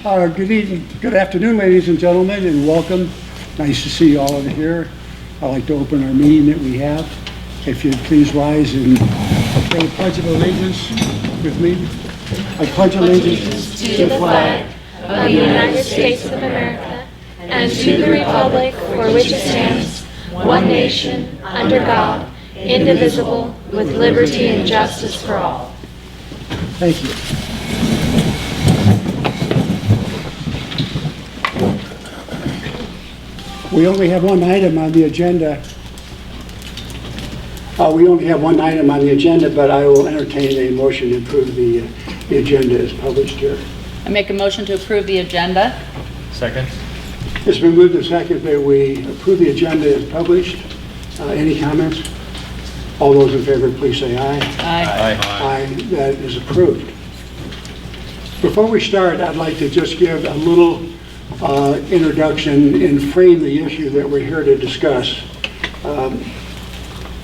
Good evening, good afternoon, ladies and gentlemen, and welcome. Nice to see all of you here. I'd like to open our meeting that we have. If you'd please rise and say the Pledge of Allegiance with me. I pledge allegiance to the flag of the United States of America and to the republic for which it stands, one nation, under God, indivisible, with liberty and justice for all. Thank you. We only have one item on the agenda. But I will entertain a motion to approve the agenda as published here. I make a motion to approve the agenda. Second. It's been moved and seconded that we approve the agenda as published. Any comments? All those in favor, please say aye. Aye. Aye, that is approved. Before we start, I'd like to just give a little introduction and frame the issue that we're here to discuss.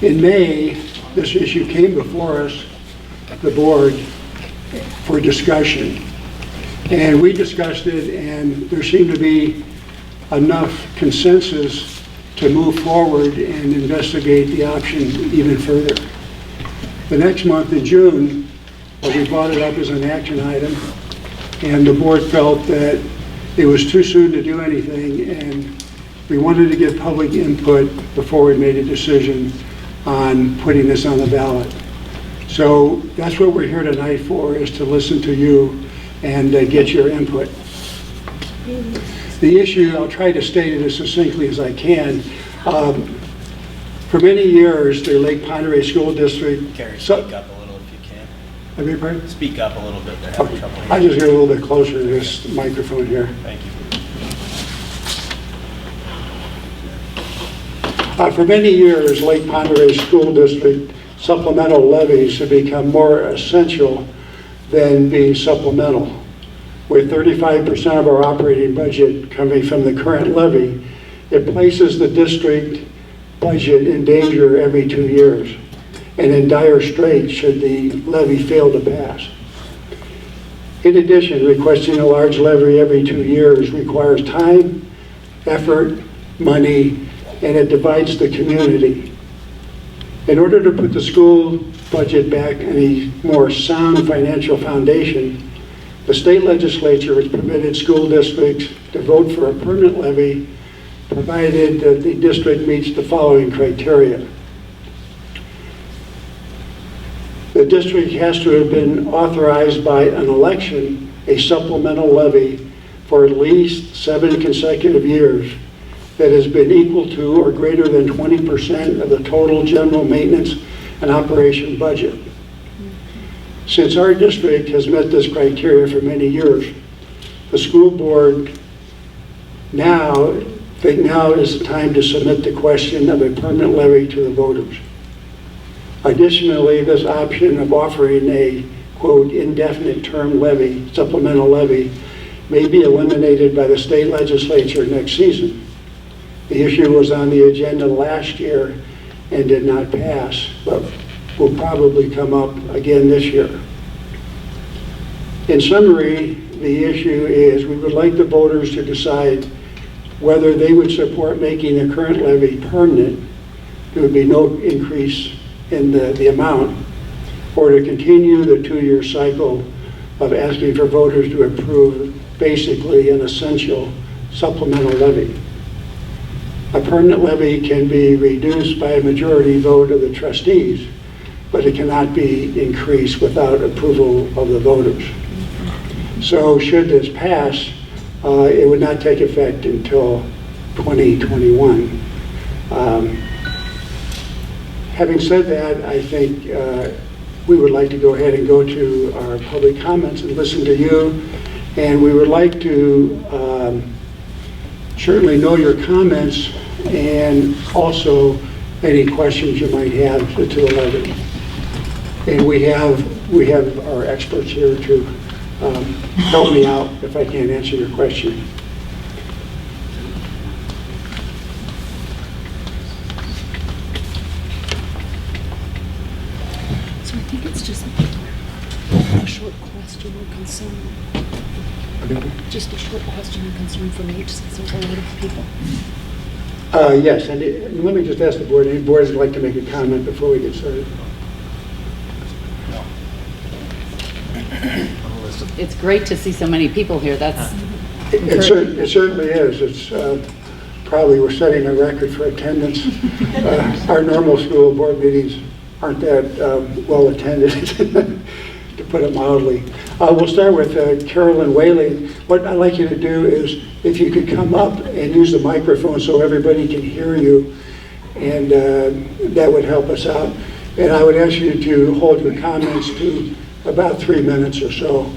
In May, this issue came before us, the board, for discussion. And we discussed it, and there seemed to be enough consensus to move forward and investigate the option even further. The next month in June, we brought it up as an action item, and the board felt that it was too soon to do anything, and we wanted to get public input before we made a decision on putting this on the ballot. So that's what we're here tonight for, is to listen to you and get your input. The issue, I'll try to state it as succinctly as I can. For many years, the Lake Ponderay School District... Gary, speak up a little if you can. I beg your pardon? Speak up a little bit. They're having trouble I hearing. just get a little bit closer to this microphone here. Thank you. For many years, Lake Ponderay School District supplemental levies have become more essential than being supplemental. With 35% of our operating budget coming from the current levy, it places the district budget in danger every 2 years and in dire straits should the levy fail to pass. In addition, requesting a large levy every 2 years requires time, effort, money, and it divides the community. In order to put the school budget back on a more sound financial foundation, the state legislature has permitted school districts to vote for a permanent levy provided that the district meets the following criteria. The district has to have been authorized by an election a supplemental levy for at least 7 consecutive years that has been equal to or greater than 20% of the total general maintenance and operation budget. Since our district has met this criteria for many years, the school board now is the time to submit the question of a permanent levy to the voters. Additionally, this option of offering a, quote, indefinite term levy, supplemental levy, may be eliminated by the state legislature next season. The issue was on the agenda last year and did not pass, but will probably come up again this year. In summary, the issue is we would like the voters to decide whether they would support making the current levy permanent. There would be no increase in the amount, or to continue the 2-year cycle of asking for voters to approve basically an essential supplemental levy. A permanent levy can be reduced by a majority vote of the trustees, but it cannot be increased without approval of the voters. So should this pass, it would not take effect until 2021. Having said that, I think we would like to go ahead and go to our public comments and listen to you. And we would like to certainly know your comments and also any questions you might have to the levy. And we have our experts here to help me out if I can't answer your question. So I think it's just a short question or concern. Just a short question and concern for me, just because there's a lot of people. Yes, and let me just ask the board, any boards would like to make a comment before we get started? No. It's great to see so many people here. That's It certainly is. It's probably we're setting a record for attendance. Our normal school board meetings aren't that well attended, to put it mildly. We'll start with Carolyn Whaley. What I'd like you to do is, if you could come up and use the microphone so everybody can hear you, and that would help us out. And I would ask you to hold your comments to about 3 minutes or so.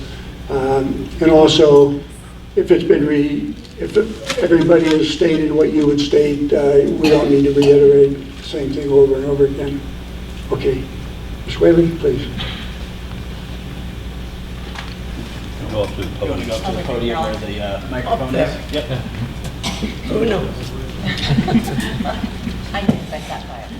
And also, if everybody has stated what you would state, we don't need to reiterate the same thing over and over again. Okay, Ms. Whaley, please. Go up to the podium. You want to go up to the podium where the microphone is? Yep. Who knows? I know, I sat by it.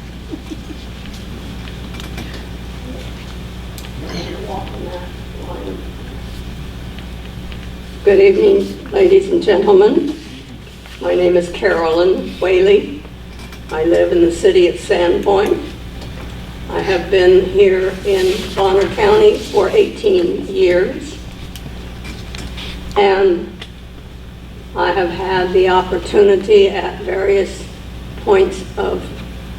Good evening, ladies and gentlemen. My name is Carolyn Whaley. I live in the city of Sandpoint. I have been here in Bonner County for 18 years. And I have had the opportunity at various points of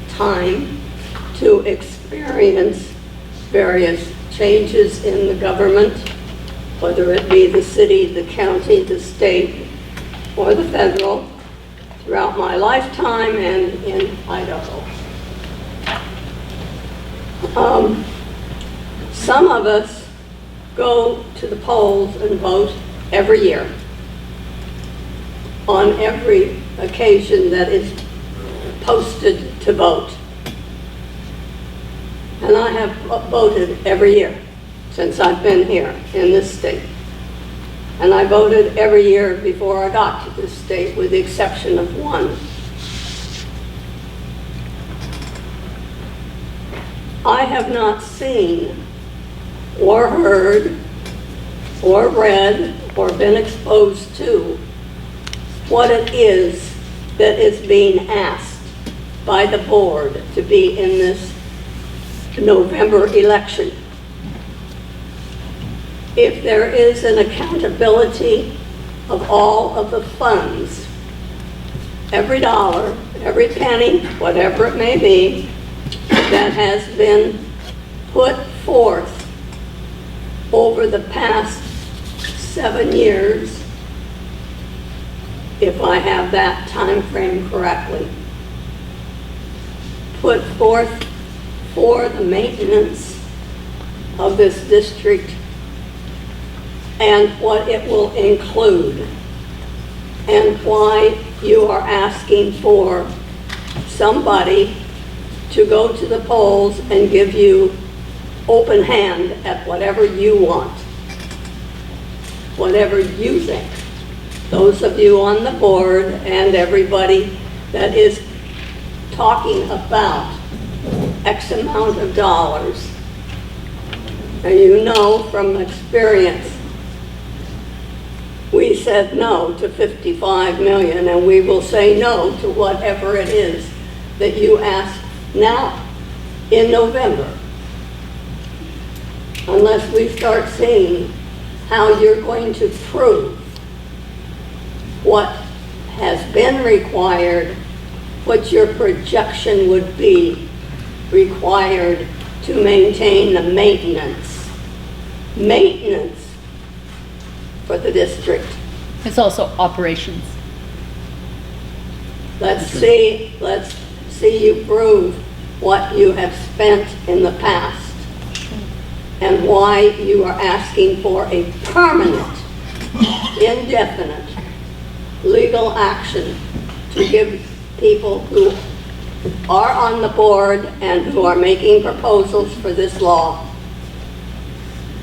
time to experience various changes in the government, whether it be the city, the county, the state, or the federal, throughout my lifetime and in Idaho. Some of us go to the polls and vote every year on every occasion that is posted to vote. And I have voted every year since I've been here in this state. And I voted every year before I got to this state, with the exception of one. I have not seen or heard or read or been exposed to what it is that is being asked by the board to be in this November election. If there is an accountability of all of the funds, every dollar, every penny, whatever it may be, that has been put forth over the past 7 years, if I have that time frame correctly, put forth for the maintenance of this district and what it will include, and why you are asking for somebody to go to the polls and give you open hand at whatever you want, whatever you think. Those of you on the board and everybody that is talking about X amount of dollars, and you know from experience, we said no to 55 million, and we will say no to whatever it is that you ask now in November, unless we start seeing how you're going to prove what has been required, what your projection would be required to maintain the maintenance for the district. It's also operations. Let's see you prove what you have spent in the past and why you are asking for a permanent, indefinite legal action to give people who are on the board and who are making proposals for this law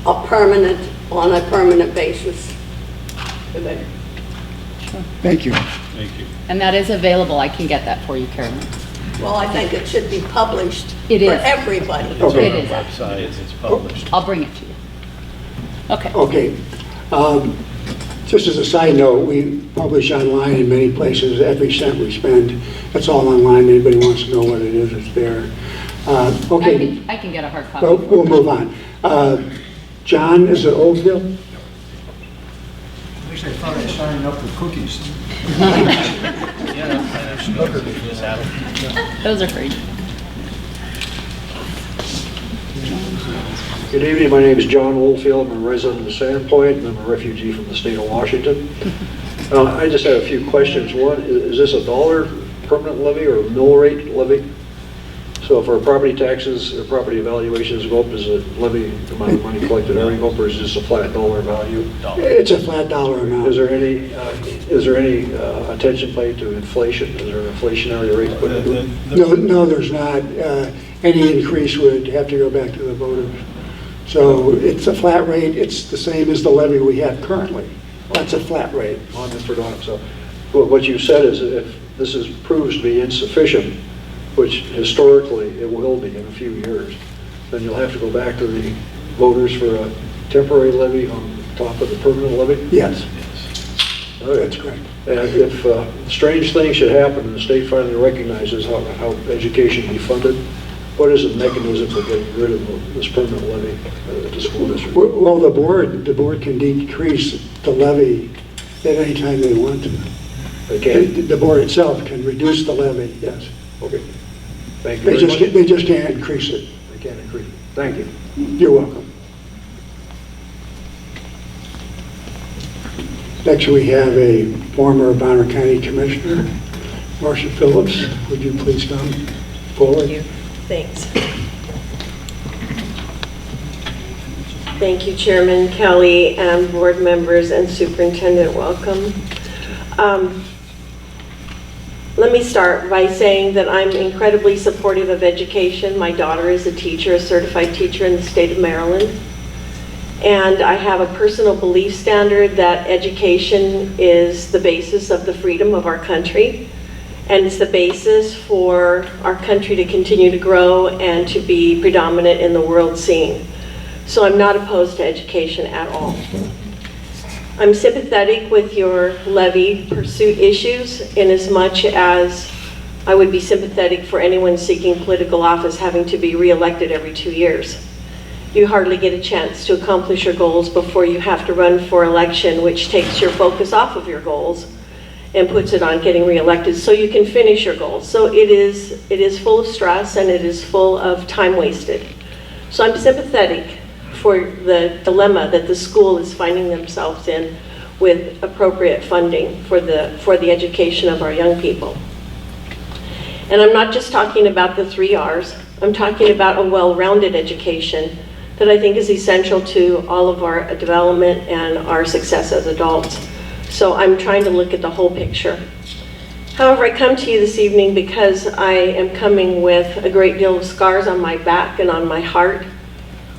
on a permanent basis. Thank you. Thank you. And that is available. I can get that for you, Carolyn. Well, I think it should be published It for is. everybody. It's Okay. on It is our actually. website, it's published. I'll bring it to you. Okay. Okay. Just as a side note, we publish online in many places every cent we spend. It's all online. Anybody wants to know what it is, it's there. Okay, I can get a hard copy. well, we'll move on. John, is it Oldville? Actually, I thought I was signing up for cookies. Those are free. Good evening, my name is John Oldfield, I'm a resident of Sandpoint, and I'm a refugee from the state of Washington. I just had a few questions. One, is this a dollar permanent levy or a mill rate levy? So if our property taxes or property evaluations go up, does the levy amount of money collected already go up, or is this a flat dollar value? It's a flat dollar amount. Is there any attention paid to inflation? Is there an inflationary rate put into it? No, there's not. Any increase would have to go back to the voters. So it's a flat rate. It's the same as the levy we have currently. That's a flat rate. On this product. So what you said is that if this proves to be insufficient, which historically it will be in a few years, then you'll have to go back to the voters for a temporary levy on top of the permanent levy? Yes, Okay. that's correct. And if strange things should happen and the state finally recognizes how education be funded, what is the mechanism for getting rid of this permanent levy at the school district? Well, the board can decrease the levy at any time they want to. They can't? The board itself can reduce the levy, yes. Okay. Thank you They very just, much. they just can't increase it. They can't increase it. Thank you. You're welcome. Next, we have a former Bonner County Commissioner, Marcia Phillips. Would you please come forward? Thank you. Thanks. Thank you, Chairman Kelly, and board members and superintendent. Welcome. Let me start by saying that I'm incredibly supportive of education. My daughter is a teacher, a certified teacher in the state of Maryland. And I have a personal belief standard that education is the basis of the freedom of our country. And it's the basis for our country to continue to grow and to be predominant in the world scene. So I'm not opposed to education at all. I'm sympathetic with your levy pursuit issues in as much as I would be sympathetic for anyone seeking political office having to be reelected every 2 years. You hardly get a chance to accomplish your goals before you have to run for election, which takes your focus off of your goals and puts it on getting reelected so you can finish your goals. So it is full of stress and it is full of time wasted. So I'm sympathetic for the dilemma that the school is finding themselves in with appropriate funding for the education of our young people. And I'm not just talking about the 3 R's, I'm talking about a well-rounded education that I think is essential to all of our development and our success as adults. So I'm trying to look at the whole picture. However, I come to you this evening because I am coming with a great deal of scars on my back and on my heart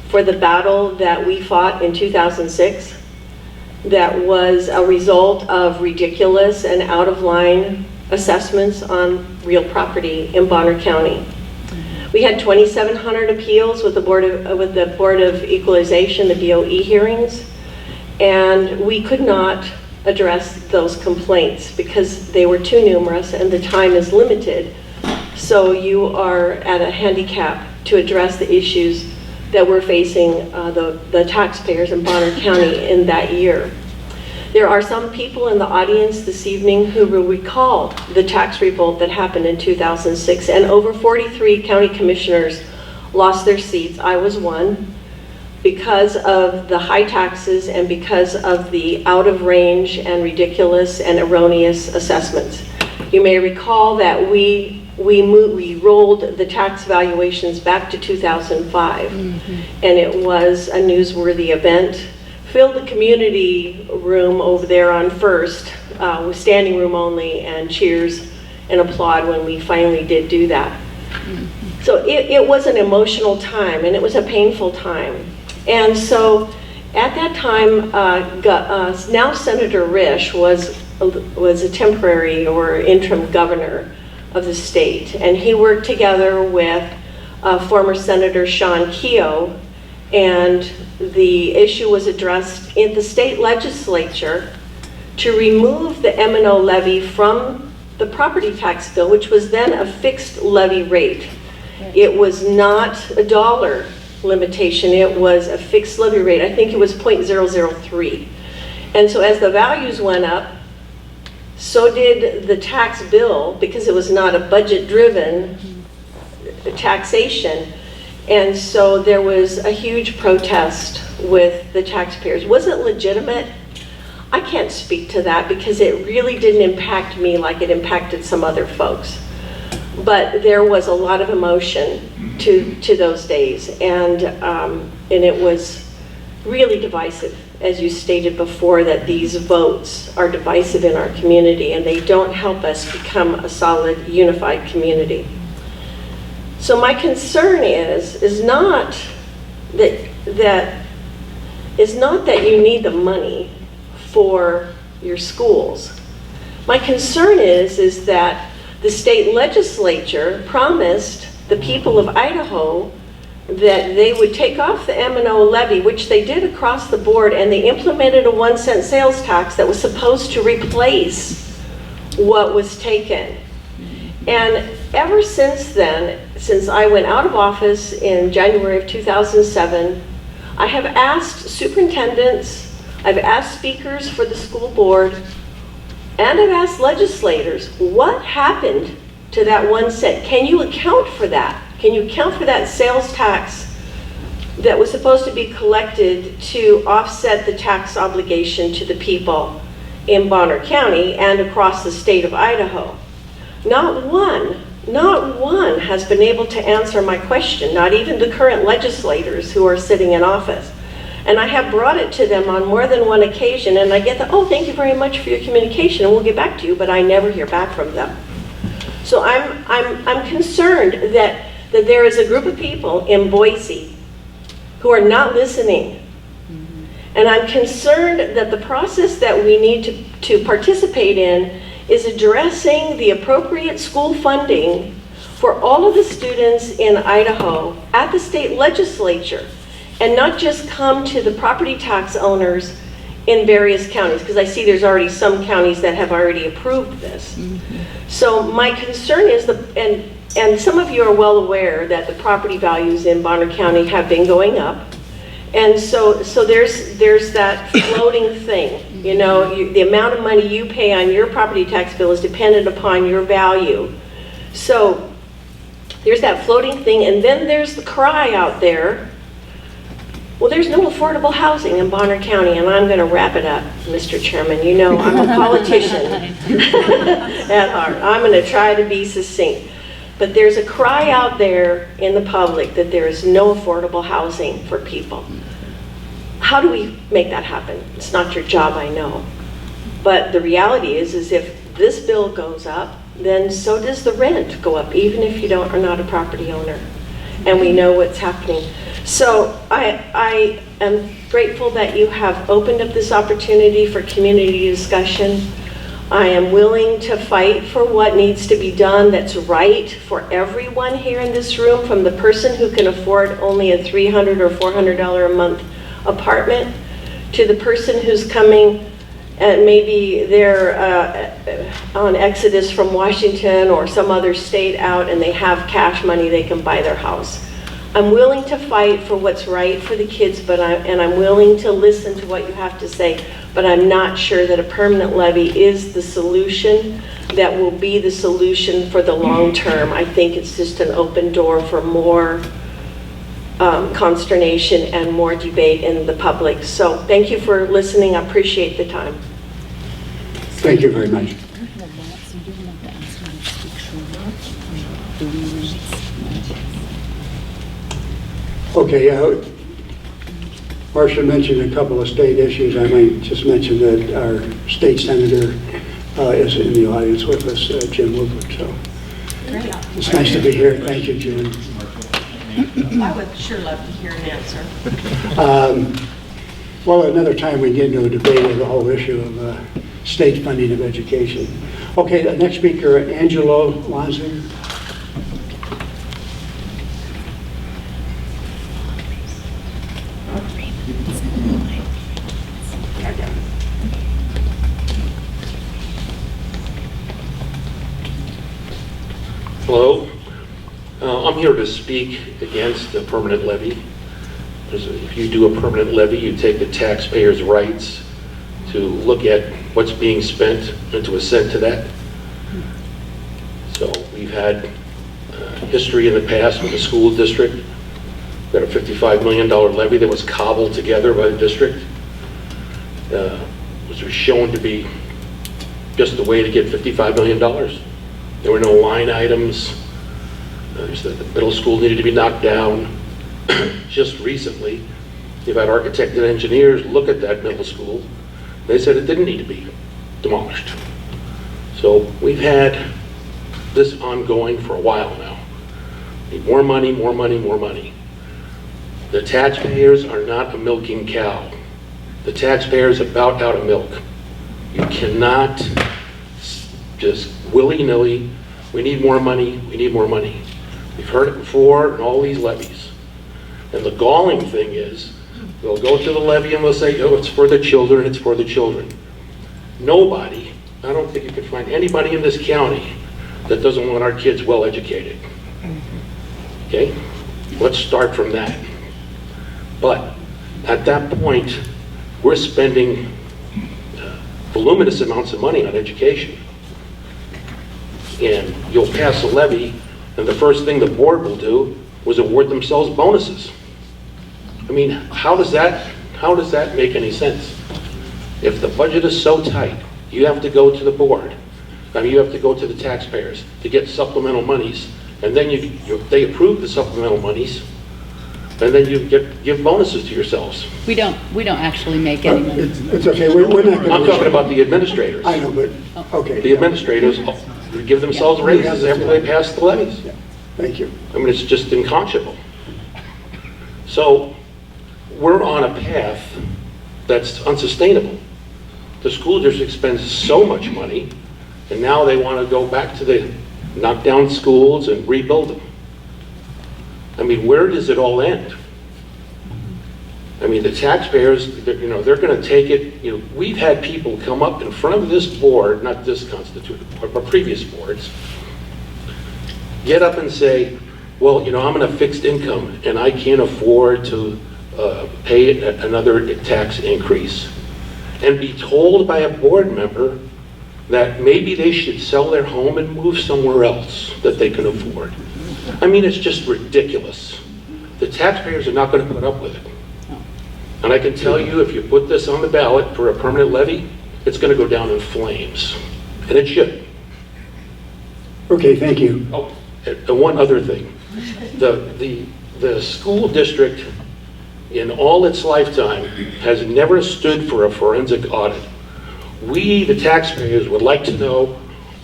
for the battle that we fought in 2006 that was a result of ridiculous and out-of-line assessments on real property in Bonner County. We had 2,700 appeals with the Board of Equalization, the BOE hearings, and we could not address those complaints because they were too numerous and the time is limited. So you are at a handicap to address the issues that we're facing the taxpayers in Bonner County in that year. There are some people in the audience this evening who will recall the tax revolt that happened in 2006, and over 43 county commissioners lost their seats. I was one, because of the high taxes and because of the out of range and ridiculous and erroneous assessments. You may recall that we rolled the tax valuations back to 2005, and it was a newsworthy event. Filled the community room over there on First with standing room only, and cheers and applaud when we finally did do that. So it was an emotional time and it was a painful time. And so at that time, now Senator Risch was a temporary or interim governor of the state, and he worked together with former Senator Sean Keogh, and the issue was addressed in the state legislature to remove the M&O levy from the property tax bill, which was then a fixed levy rate. It was not a dollar limitation, it was a fixed levy rate. I think it was 0.003. And so as the values went up, so did the tax bill, because it was not a budget-driven taxation. And so there was a huge protest with the taxpayers. Was it legitimate? I can't speak to that because it really didn't impact me like it impacted some other folks. But there was a lot of emotion to those days, and it was really divisive, as you stated before, that these votes are divisive in our community and they don't help us become a solid, unified community. So my concern is not that you need the money for your schools. My concern is that the state legislature promised the people of Idaho that they would take off the M&O levy, which they did across the board, and they implemented a 1-cent sales tax that was supposed to replace what was taken. And ever since then, since I went out of office in January of 2007, I have asked superintendents, I've asked speakers for the school board, and I've asked legislators, what happened to that 1 cent? Can you account for that? Can you account for that sales tax that was supposed to be collected to offset the tax obligation to the people in Bonner County and across the state of Idaho? Not one has been able to answer my question, not even the current legislators who are sitting in office. And I have brought it to them on more than one occasion, and I get the, oh, thank you very much for your communication, and we'll get back to you, but I never hear back from them. So I'm concerned that there is a group of people in Boise who are not listening. And I'm concerned that the process that we need to participate in is addressing the appropriate school funding for all of the students in Idaho at the state legislature, and not just come to the property tax owners in various counties, because I see there's already some counties that have already approved this. So my concern is, and some of you are well aware that the property values in Bonner County have been going up. And so there's that floating thing, you know, the amount of money you pay on your property tax bill is dependent upon your value. So there's that floating thing, and then there's the cry out there, well, there's no affordable housing in Bonner County, and I'm going to wrap it up, Mr. Chairman. You know, I'm a politician at heart. I'm going to try to be succinct. But there's a cry out there in the public that there is no affordable housing for people. How do we make that happen? It's not your job, I know. But the reality is if this bill goes up, then so does the rent go up, even if you are not a property owner. And we know what's happening. So I am grateful that you have opened up this opportunity for community discussion. I am willing to fight for what needs to be done that's right for everyone here in this room, from the person who can afford only a $300 or $400 a month apartment to the person who's coming and maybe they're on exodus from Washington or some other state out and they have cash money, they can buy their house. I'm willing to fight for what's right for the kids, and I'm willing to listen to what you have to say, but I'm not sure that a permanent levy is the solution that will be the solution for the long term. I think it's just an open door for more consternation and more debate in the public. So thank you for listening. I appreciate the time. Thank you very much. Okay, Marcia mentioned a couple of state issues. I might just mention that our state senator is in the audience with us, Jim Woodward. So it's nice to be here. Thank you, Jim. I would sure love to hear an answer. Well, another time we get into a debate of the whole issue of state funding of education. Okay, the next speaker, Angelo Lanzinger. Hello. I'm here to speak against the permanent levy. If you do a permanent levy, you take the taxpayers' rights to look at what's being spent and to assent to that. So we've had history in the past with the school district. We had a $55 million levy that was cobbled together by the district, which was shown to be just the way to get $55 million. There were no line items. The middle school needed to be knocked down. Just recently, you've had architects and engineers look at that middle school. They said it didn't need to be demolished. So we've had this ongoing for a while now. Need more money, more money, more money. The taxpayers are not a milking cow. The taxpayers are about out of milk. You cannot just willy-nilly, we need more money, we need more money. We've heard it before in all these levies. And the galling thing is, they'll go to the levy and they'll say, oh, it's for the children, it's for the children. Nobody, I don't think you can find anybody in this county that doesn't want our kids well educated. Okay? Let's start from that. But at that point, we're spending voluminous amounts of money on education. And you'll pass a levy, and the first thing the board will do was award themselves bonuses. I mean, how does that make any sense? If the budget is so tight, you have to go to the board. I mean, you have to go to the taxpayers to get supplemental monies, and then they approve the supplemental monies, and then you give bonuses to yourselves. We don't actually make any money. It's okay, we're not going to... I'm talking about the administrators. I know, but, okay. The administrators give themselves raises after they pass the levies. Yeah. Thank you. I mean, it's just unconscionable. So we're on a path that's unsustainable. The school district spends so much money, and now they want to go back to the knock down schools and rebuild them. I mean, where does it all end? I mean, the taxpayers, they're going to take it. We've had people come up in front of this board, not this constituted, but previous boards, get up and say, well, I'm in a fixed income and I can't afford to pay another tax increase. And be told by a board member that maybe they should sell their home and move somewhere else that they can afford. I mean, it's just ridiculous. The taxpayers are not going to put up with it. And I can tell you, if you put this on the ballot for a permanent levy, it's going to go down in flames. And it should. Okay, thank you. Oh, and one other thing. The school district, in all its lifetime, has never stood for a forensic audit. We, the taxpayers, would like to know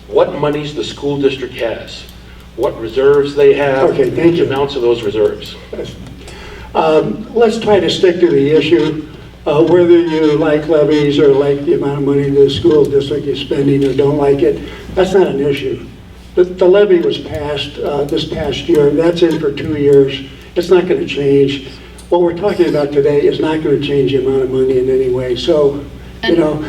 what monies the school district has, what reserves they have, Okay, thank you. the amounts of those reserves. Let's try to stick to the issue. Whether you like levies or like the amount of money the school district is spending or don't like it, that's not an issue. The levy was passed this past year. That's in for 2 years. It's not going to change. What we're talking about today is not going to change the amount of money in any way. So,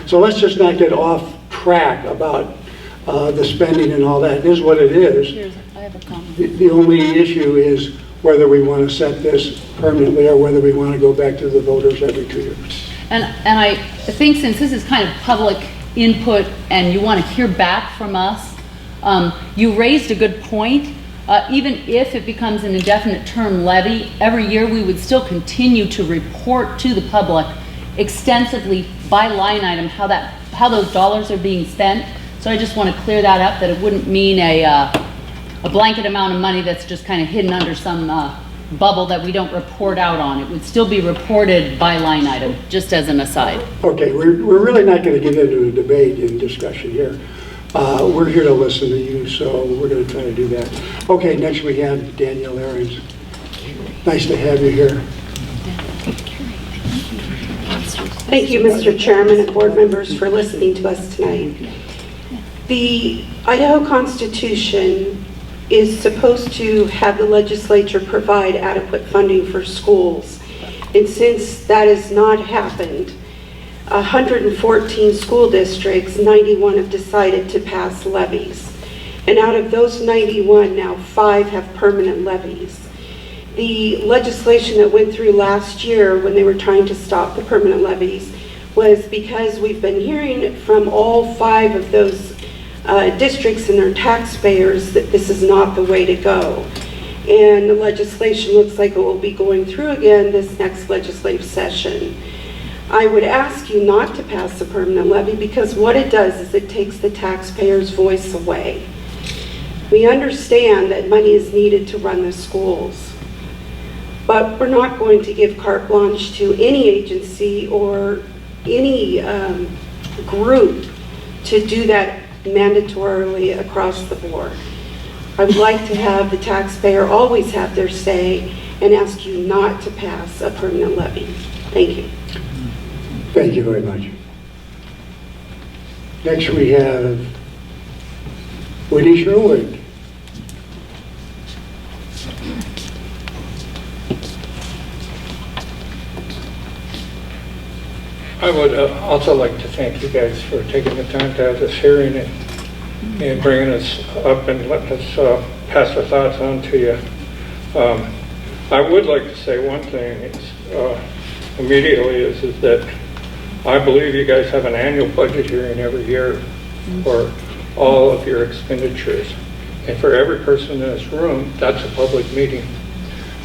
so let's just not get off track about the spending and all that. It is what it is. I have a comment. The only issue is whether we want to set this permanently or whether we want to go back to the voters every 2 years. And I think since this is kind of public input and you want to hear back from us, you raised a good point. Even if it becomes an indefinite term levy, every year we would still continue to report to the public extensively by line item how those dollars are being spent. So I just want to clear that up, that it wouldn't mean a blanket amount of money that's just kind of hidden under some bubble that we don't report out on. It would still be reported by line item, just as an aside. Okay, we're really not going to get into a debate and discussion here. We're here to listen to you, so we're going to try to do that. Okay, next we have Danielle Ahrens. Nice to have you here. Thank you, Mr. Chairman and board members, for listening to us tonight. The Idaho Constitution is supposed to have the legislature provide adequate funding for schools. And since that has not happened, 114 school districts, 91 have decided to pass levies. And out of those 91, now 5 have permanent levies. The legislation that went through last year when they were trying to stop the permanent levies was because we've been hearing from all 5 of those districts and their taxpayers that this is not the way to go. And the legislation looks like it will be going through again this next legislative session. I would ask you not to pass the permanent levy because what it does is it takes the taxpayer's voice away. We understand that money is needed to run the schools, but we're not going to give carte blanche to any agency or any group to do that mandatorily across the board. I would like to have the taxpayer always have their say and ask you not to pass a permanent levy. Thank you. Thank you very much. Next we have Woody Sherwood. I would also like to thank you guys for taking the time to have this hearing and bringing us up and letting us pass our thoughts on to you. I would like to say one thing immediately is that I believe you guys have an annual budget hearing every year for all of your expenditures. And for every person in this room, that's a public meeting.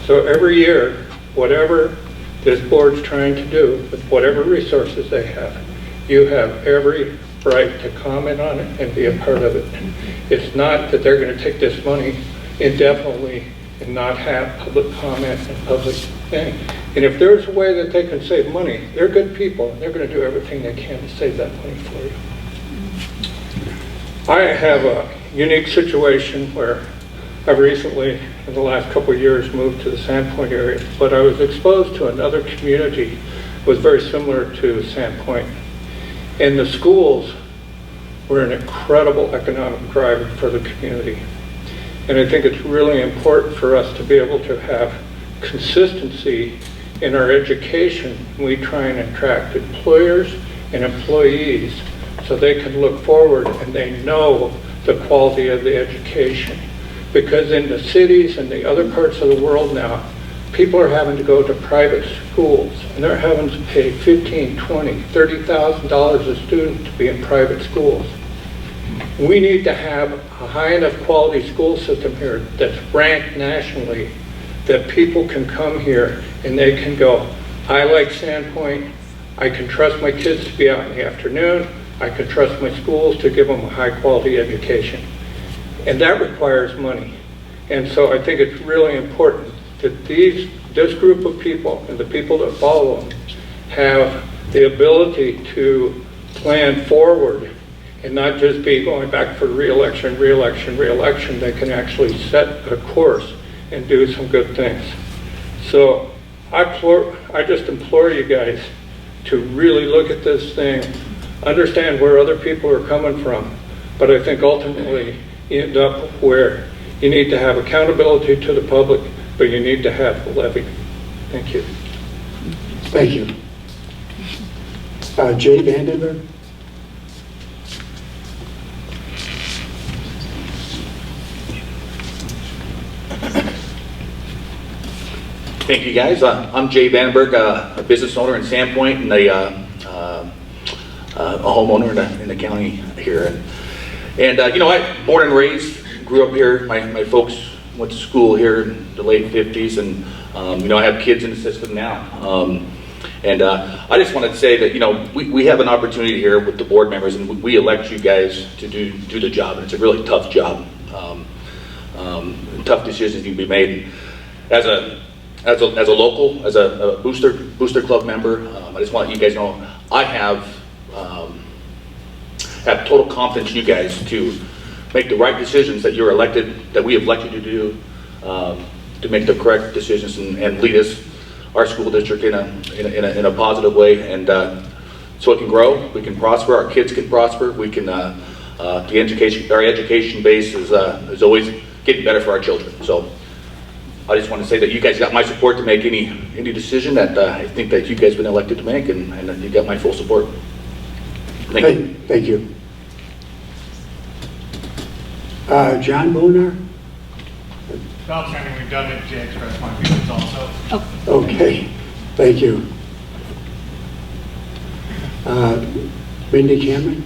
So every year, whatever this board's trying to do with whatever resources they have, you have every right to comment on it and be a part of it. It's not that they're going to take this money indefinitely and not have public comment and public thing. And if there's a way that they can save money, they're good people and they're going to do everything they can to save that money for you. I have a unique situation where I've recently, in the last couple of years, moved to the Sandpoint area, but I was exposed to another community that was very similar to Sandpoint. And the schools were an incredible economic driver for the community. And I think it's really important for us to be able to have consistency in our education. We try and attract employers and employees so they can look forward and they know the quality of the education. Because in the cities and the other parts of the world now, people are having to go to private schools and they're having to pay $15,000, $20,000, $30,000 a student to be in private schools. We need to have a high enough quality school system here that's ranked nationally that people can come here and they can go, I like Sandpoint, I can trust my kids to be out in the afternoon, I can trust my schools to give them a high quality education. And that requires money. And so I think it's really important that this group of people and the people that follow them have the ability to plan forward and not just be going back for re-election. They can actually set a course and do some good things. So I just implore you guys to really look at this thing, understand where other people are coming from, but I think ultimately you end up where you need to have accountability to the public, but you need to have the levy. Thank you. Thank you. Jay Vandenberg. Thank you, guys. I'm Jay Vandenberg, a business owner in Sandpoint and a homeowner in the county here. And you know, I born and raised, grew up here. My folks went to school here in the late 50s, and you know, I have kids in the system now. And I just wanted to say that, you know, we have an opportunity here with the board members, and we elect you guys to do the job. And it's a really tough job. Tough decisions need to be made. As a local, as a booster club member, I just want you guys to know I have total confidence in you guys to make the right decisions that you're elected, that we have elected you to do, to make the correct decisions and lead us, our school district, in a positive way, and so it can grow, we can prosper, our kids can prosper, we can our education base is always getting better for our children. So I just want to say that you guys got my support to make any decision that I think that you guys have been elected to make, and you got my full support. Thank you. Thank you. John Bonar? Well, Chairman, we've done it to express my feelings also. Okay, thank you. Mindy Cameron?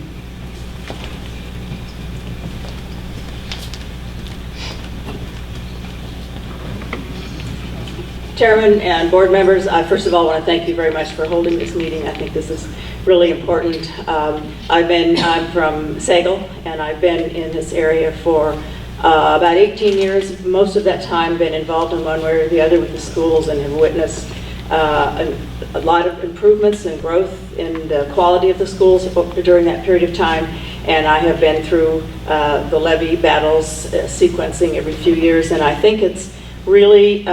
Chairman and board members, I first of all want to thank you very much for holding this meeting. I think this is really important. I'm from Sagal, and I've been in this area for about 18 years. Most of that time been involved in one way or the other with the schools, and have witnessed a lot of improvements and growth in the quality of the schools during that period of time. And I have been through the levy battles sequencing every few years, and I think it's really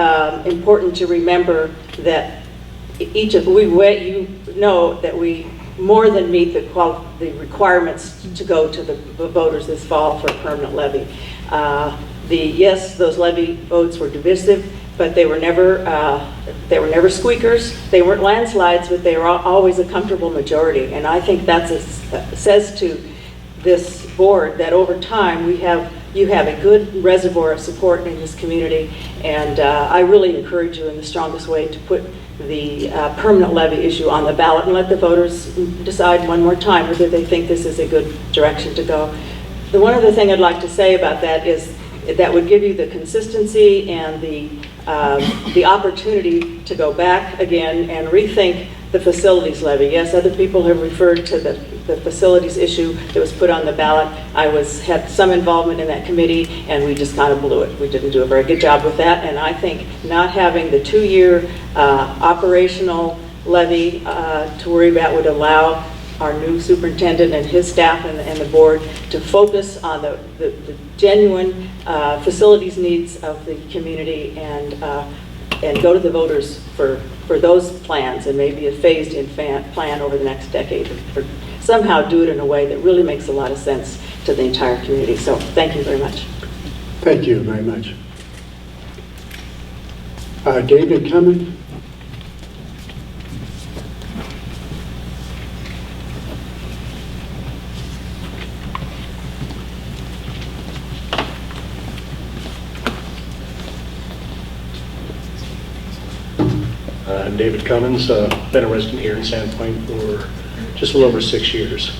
important to remember that you know that we more than meet the requirements to go to the voters this fall for a permanent levy. Yes, those levy votes were divisive, but they were never squeakers. They weren't landslides, but they were always a comfortable majority. And I think that says to this board that over time you have a good reservoir of support in this community, and I really encourage you in the strongest way to put the permanent levy issue on the ballot and let the voters decide one more time whether they think this is a good direction to go. The one other thing I'd like to say about that is that would give you the consistency and the opportunity to go back again and rethink the facilities levy. Yes, other people have referred to the facilities issue that was put on the ballot. I had some involvement in that committee, and we just kind of blew it. We didn't do a very good job with that, and I think not having the 2-year operational levy to worry about would allow our new superintendent and his staff and the board to focus on the genuine facilities needs of the community, and go to the voters for those plans, and maybe a phased-in plan over the next decade, or somehow do it in a way that really makes a lot of sense to the entire community. So thank you very much. Thank you very much. David Cummins? I'm David Cummins, been a resident here in Sandpoint for just a little over 6 years.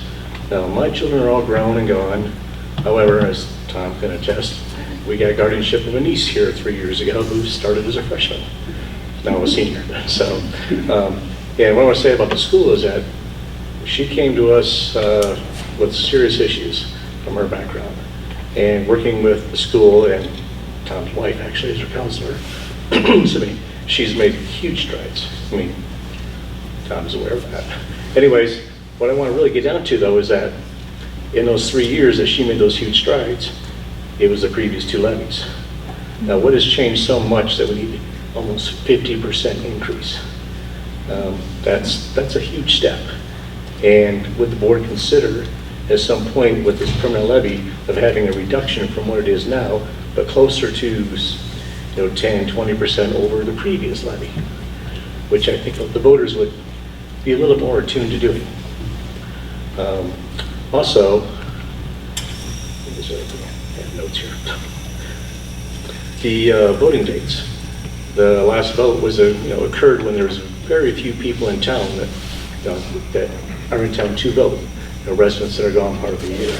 Now, my children are all grown and gone. However, as Tom can attest, we got guardianship of a niece here 3 years ago who started as a freshman, now a senior. So, and what I want to say about the school is that she came to us with serious issues from her background, and working with the school, and Tom's wife actually is her counselor, excuse me, she's made huge strides. I mean, Tom's aware of that. Anyways, what I want to really get down to, though, is that in those 3 years that she made those huge strides, it was the previous 2 levies. Now, what has changed so much that we need almost 50% increase? That's a huge step. And would the board consider at some point with this permanent levy of having a reduction from what it is now, but closer to 10, 20% over the previous levy, which I think the voters would be a little more attuned to doing. Also, I have notes here. The voting dates. The last vote was occurred when there was very few people in town that are in town to vote. Residents that are gone part of the year.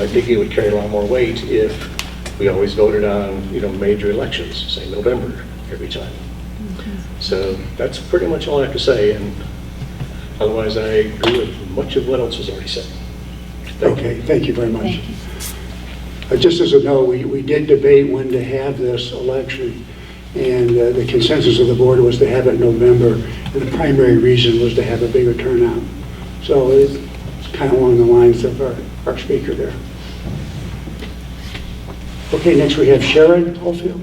I think it would carry a lot more weight if we always voted on, major elections, say November every time. So that's pretty much all I have to say, and otherwise I agree with much of what else was already said. Thank you very much. Just as a note, we did debate when to have this election, and the consensus of the board was to have it in November, and the primary reason was to have a bigger turnout. So it's kind of along the lines of our speaker there. Okay, next we have Sharon Oldfield.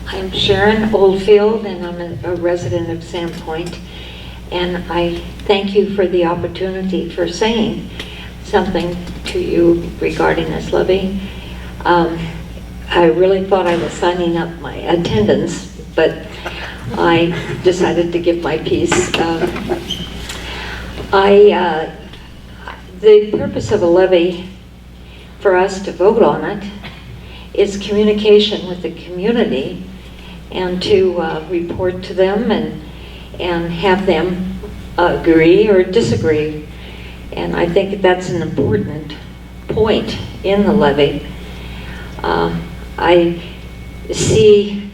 I'm Sharon Oldfield, and I'm a resident of Sandpoint. And I thank you for the opportunity for saying something to you regarding this levy. I really thought I was signing up my attendance but I decided to give my piece. The purpose of a levy, for us to vote on it, is communication with the community and to report to them and have them agree or disagree. And I think that's an important point in the levy. I see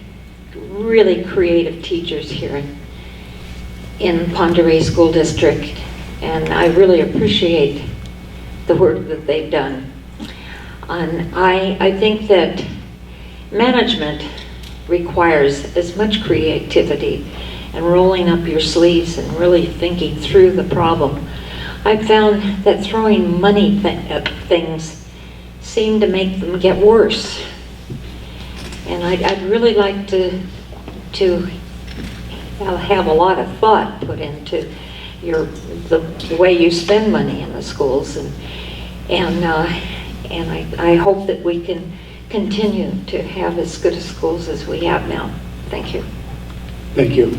really creative teachers here in Pend Oreille School District, and I really appreciate the work that they've done. And I think that management requires as much creativity and rolling up your sleeves and really thinking through the problem. I've found that throwing money at things seem to make them get worse. And I'd really like to have a lot of thought put into the way you spend money in the schools, and I hope that we can continue to have as good as schools as we have now. Thank you. Thank you.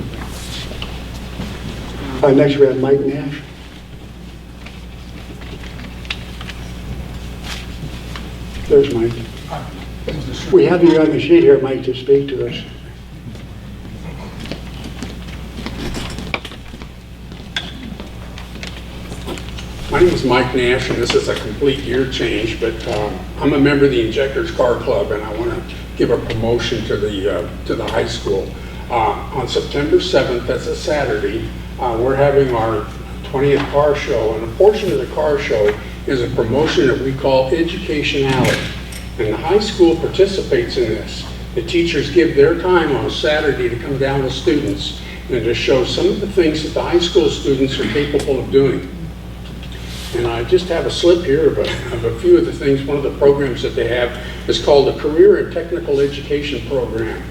Next we have Mike Nash. There's Mike. We have you on the sheet here, Mike, to speak to us. My name is Mike Nash, and this is a complete year change, but I'm a member of the Injectors Car Club, and I want to give a promotion to the high school. On September 7th, that's a Saturday, we're having our 20th car show, and a portion of the car show is a promotion that we call Education Alley, and the high school participates in this. The teachers give their time on a Saturday to come down with students and to show some of the things that the high school students are capable of doing. And I just have a slip here of a few of the things. One of the programs that they have is called the Career and Technical Education Program.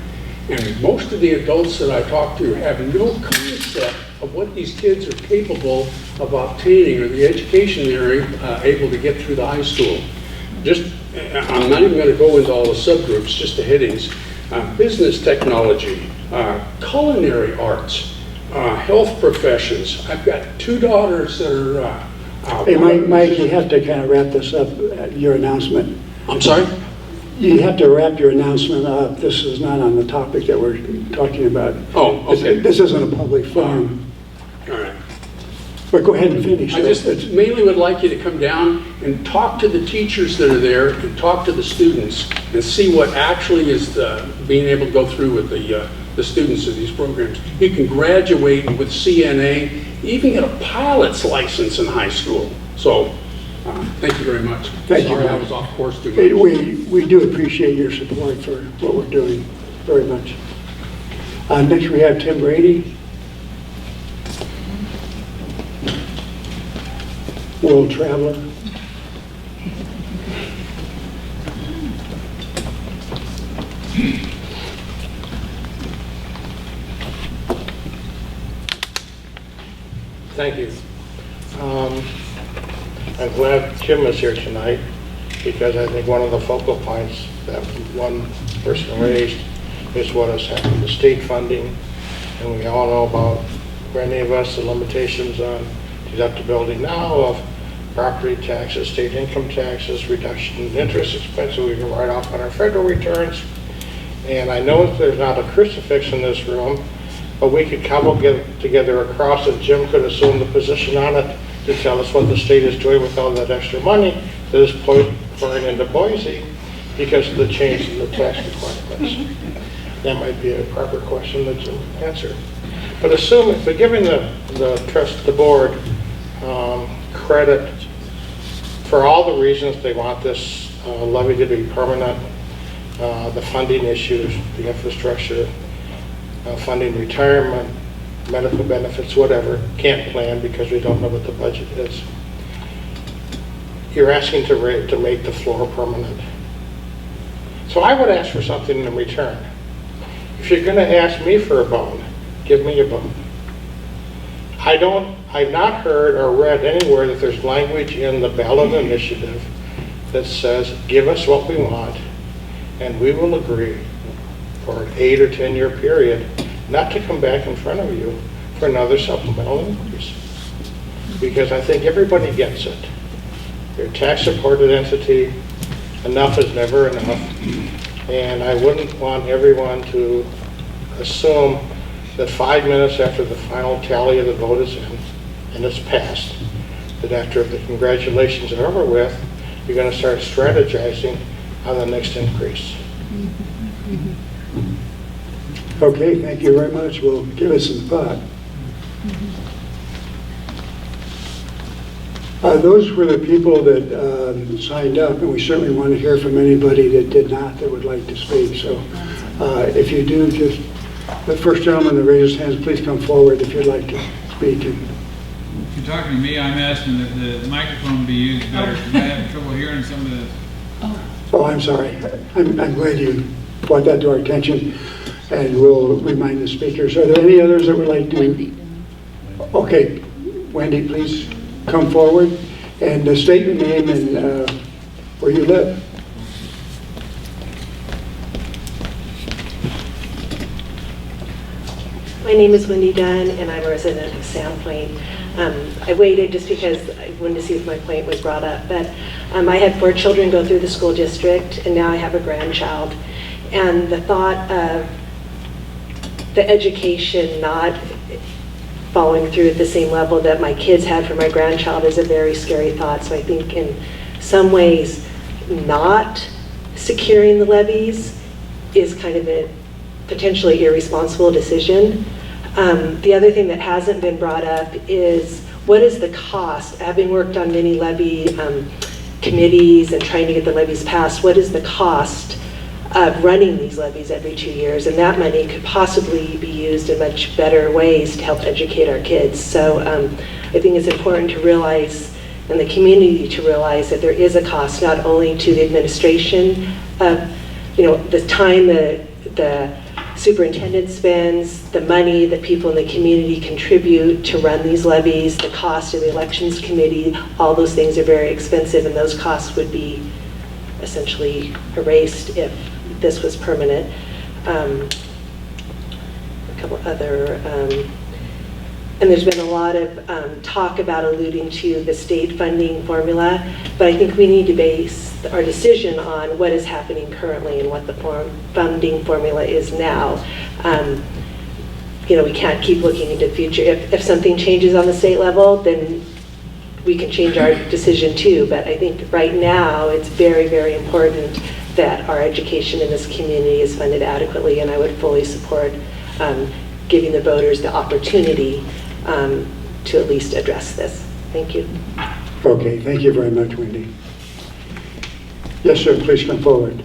And most of the adults that I talk to have no concept of what these kids are capable of obtaining or the education they're able to get through the high school. I'm not even going to go into all the subgroups, just the headings. Business technology, culinary arts, health professions. I've got two daughters that are Hey, Mike, you have to kind of wrap this up, your announcement. I'm sorry? You have to wrap your announcement up. This is not on the topic that we're talking about. Oh, okay. This isn't a public forum. All right. But go ahead and finish. I just mainly would like you to come down and talk to the teachers that are there and talk to the students and see what actually is being able to go through with the students of these programs. You can graduate with CNA, even get a pilot's license in high school. So, thank you very much. Thank you. Sorry I was off course too Hey, much. we do appreciate your support for what we're doing very much. Next we have Tim Brady, world traveler. Thank you. I'm glad Jim is here tonight because I think one of the focal points that one person raised is what has happened to state funding. And we all know about, many of us, the limitations on deductibility now of property taxes, state income taxes, reduction in interest expense that we can write off on our federal returns. And I know that there's not a crucifix in this room, but we could cobble together a cross and Jim could assume the position on it to tell us what the state is doing with all that extra money that is pouring into Boise because of the change in the tax requirements. That might be a proper question that Jim can answer. But assume, but giving the board credit for all the reasons they want this levy to be permanent, the funding issues, the infrastructure, funding retirement, medical benefits, whatever, can't plan because we don't know what the budget is. You're asking to make the floor permanent. So I would ask for something in return. If you're going to ask me for a bone, give me a bone. I've not heard or read anywhere that there's language in the ballot initiative that says, give us what we want and we will agree for an 8 or 10 year period, not to come back in front of you for another supplemental increase. Because I think everybody gets it. You're a tax-supported entity, enough is never enough. And I wouldn't want everyone to assume that 5 minutes after the final tally of the vote is in and it's passed, that after the congratulations are over with, you're going to start strategizing on the next increase. Okay, thank you very much. We'll give it some thought. Those were the people that signed up, and we certainly want to hear from anybody that did not, that would like to speak. So if you do, just the first gentleman that raised his hands, please come forward if you'd like to speak. If you're talking to me, I'm asking that the microphone be used better, because I have trouble hearing some of this. Oh, I'm sorry. I'm glad you brought that to our attention, and we'll remind the speakers. Are there any others that would like to? Okay, Wendy, please come forward and state your name and where you live. My name is Wendy Dunn, and I'm a resident of Sandpoint. I waited just because I wanted to see if my point was brought up, but I had 4 children go through the school district, and now I have a grandchild. And the thought of the education not following through at the same level that my kids had for my grandchild is a very scary thought. So I think in some ways, not securing the levies is kind of a potentially irresponsible decision. The other thing that hasn't been brought up is what is the cost? Having worked on many levy committees and trying to get the levies passed, what is the cost of running these levies every 2 years? And that money could possibly be used in much better ways to help educate our kids. So I think it's important to realize, and the community to realize, that there is a cost not only to the administration of, the time the superintendent spends, the money that people in the community contribute to run these levies, the cost of the elections committee. All those things are very expensive, and those costs would be essentially erased if this was permanent. A couple other, and there's been a lot of talk about alluding to the state funding formula, but I think we need to base our decision on what is happening currently and what the funding formula is now. We can't keep looking into the future. If something changes on the state level, then we can change our decision too, but I think right now it's very, very important that our education in this community is funded adequately, and I would fully support giving the voters the opportunity to at least address this. Thank you. Okay, thank you very much, Wendy. Yes, sir, please come forward.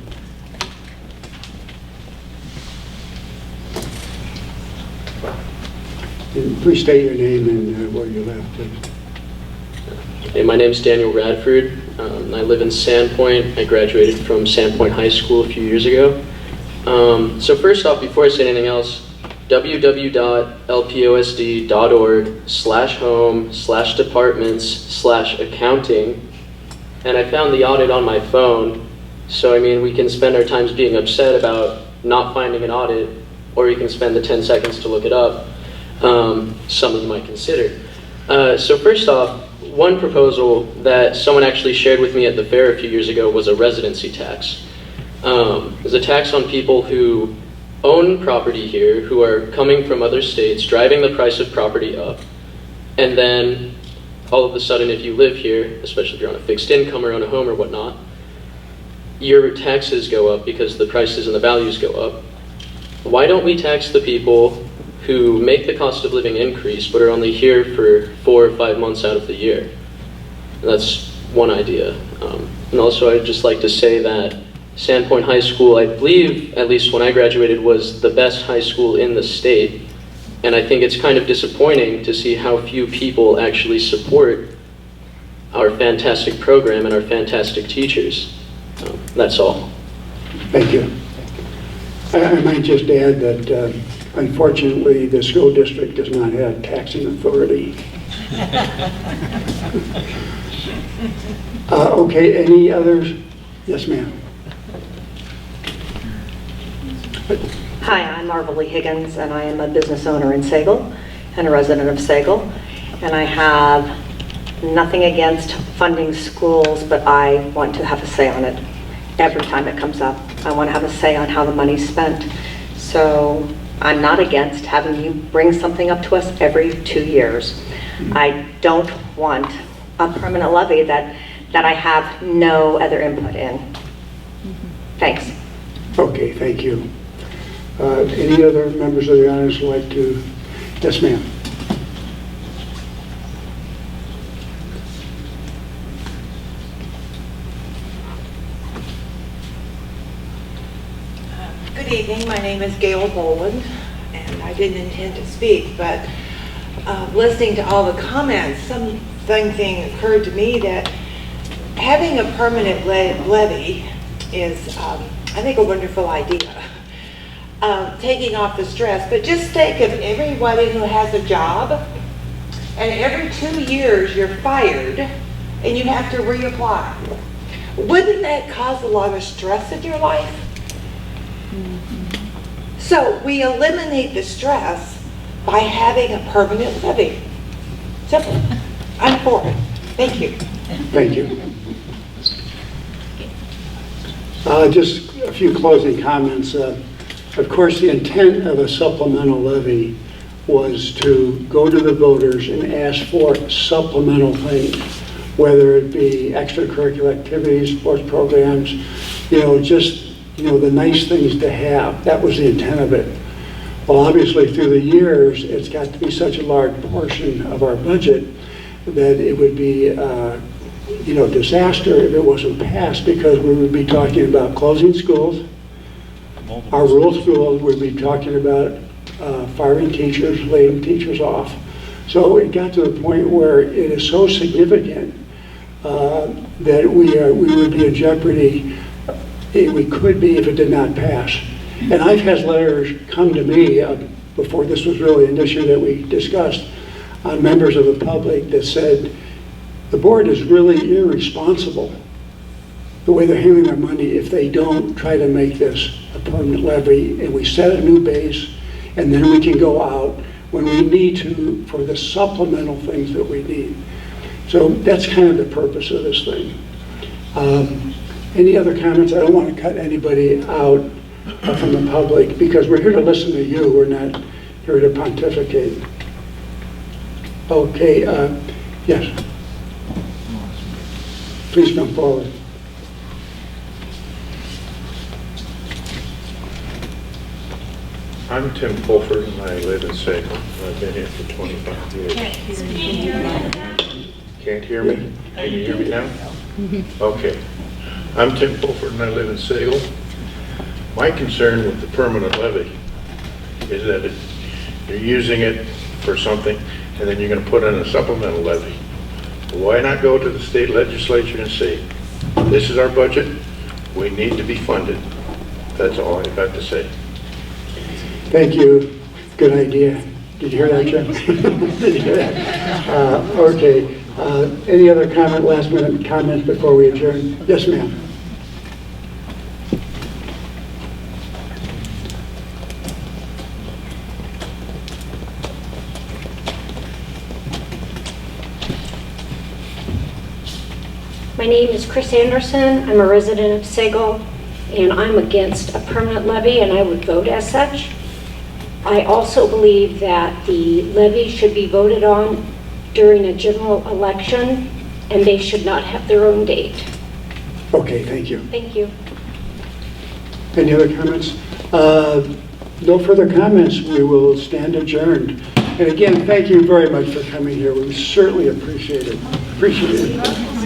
And please state your name and where you live, please. Hey, my name is Daniel Radford. I live in Sandpoint. I graduated from Sandpoint High School a few years ago. So first off, before I say anything else, www.lposd.org/home/departments/accounting, and I found the audit on my phone. So I mean, we can spend our times being upset about not finding an audit, or you can spend the 10 seconds to look it up. Something you might consider. So first off, one proposal that someone actually shared with me at the fair a few years ago was a residency tax. It's a tax on people who own property here, who are coming from other states, driving the price of property up, and then all of a sudden, if you live here, especially if you're on a fixed income or own a home or whatnot, your taxes go up because the prices and the values go up. Why don't we tax the people who make the cost of living increase but are only here for 4 or 5 months out of the year? And that's one idea. And also, I'd just like to say that Sandpoint High School, I believe, at least when I graduated, was the best high school in the state. And I think it's kind of disappointing to see how few people actually support our fantastic program and our fantastic teachers. That's all. Thank you. I might just add that unfortunately the school district does not have taxing authority. Okay, any others? Yes, ma'am. Hi, I'm Marvel Lee Higgins, and I am a business owner in Sagal and a resident of Sagal. And I have nothing against funding schools, but I want to have a say on it every time it comes up. I want to have a say on how the money's spent. So I'm not against having you bring something up to us every 2 years. I don't want a permanent levy that I have no other input in. Thanks. Okay, thank you. Any other members of the audience would like to? Yes, ma'am. Good evening, my name is Gail Boland, and I didn't intend to speak, but listening to all the comments, something occurred to me that having a permanent levy is, I think, a wonderful idea. Taking off the stress, but just think of everybody who has a job, and every 2 years you're fired, and you have to reapply. Wouldn't that cause a lot of stress in your life? So we eliminate the stress by having a permanent levy. Simple. I'm for it. Thank you. Thank you. Just a few closing comments. Of course, the intent of a supplemental levy was to go to the voters and ask for supplemental things, whether it be extracurricular activities, sports programs, just the nice things to have. That was the intent of it. Well, obviously, through the years, it's got to be such a large portion of our budget that it would be disaster if it wasn't passed, because we would be talking about closing schools. Our rural schools would be talking about firing teachers, laying teachers off. So it got to the point where it is so significant that we would be in jeopardy. We could be if it did not pass. And I've had letters come to me before this was really an issue that we discussed, members of the public that said the board is really irresponsible the way they're handling their money if they don't try to make this a permanent levy, and we set a new base, and then we can go out when we need to for the supplemental things that we need. So that's kind of the purpose of this thing. Any other comments? I don't want to cut anybody out from the public, because we're here to listen to you. We're not here to pontificate. Okay, yes. Please come forward. I'm Tim Fulford, and I live in Sagal. I've been here for 25 years. Can't hear me? Can you hear me now? Okay. I'm Tim Fulford, and I live in Sagal. My concern with the permanent levy is that you're using it for something, and then you're going to put in a supplemental levy. Why not go to the state legislature and say, this is our budget, we need to be funded. That's all I've got to say. Thank you. Good idea. Did you hear that, Jim? Did you hear that? Okay. Any other last minute comments before we adjourn? Yes, ma'am. My name is Chris Anderson. I'm a resident of Sagal, and I'm against a permanent levy, and I would vote as such. I also believe that the levy should be voted on during a general election, and they should not have their own date. Okay, thank you. Thank you. Any other comments? No further comments. We will stand adjourned. And again, thank you very much for coming here. We certainly appreciate it. Appreciate it.